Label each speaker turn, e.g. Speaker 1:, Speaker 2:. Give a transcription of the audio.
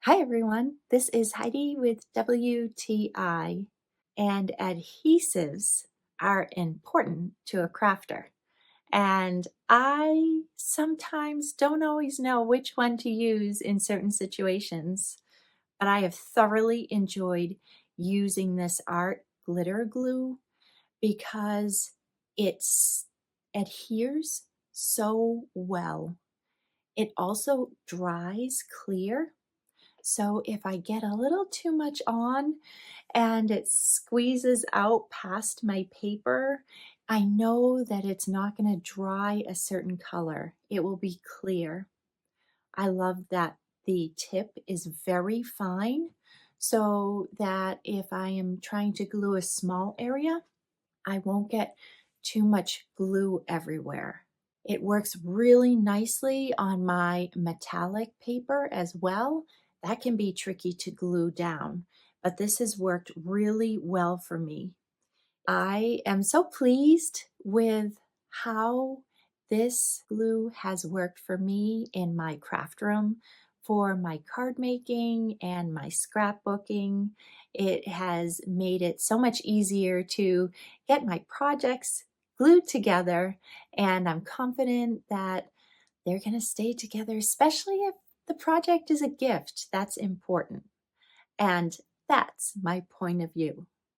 Speaker 1: Hi everyone, this is Heidi with WTI, and adhesives are important to a crafter. And I sometimes don't always know which one to use in certain situations, but I have thoroughly enjoyed using this art glitter glue because it adheres so well. It also dries clear. So if I get a little too much on and it squeezes out past my paper, I know that it's not going to dry a certain color. It will be clear. I love that the tip is very fine so that if I am trying to glue a small area, I won't get too much glue everywhere. It works really nicely on my metallic paper as well. That can be tricky to glue down, but this has worked really well for me. I am so pleased with how this glue has worked for me in my craft room for my card making and my scrapbooking. It has made it so much easier to get my projects glued together, and I'm confident that they're going to stay together, especially if the project is a gift. That's important. And that's my point of view.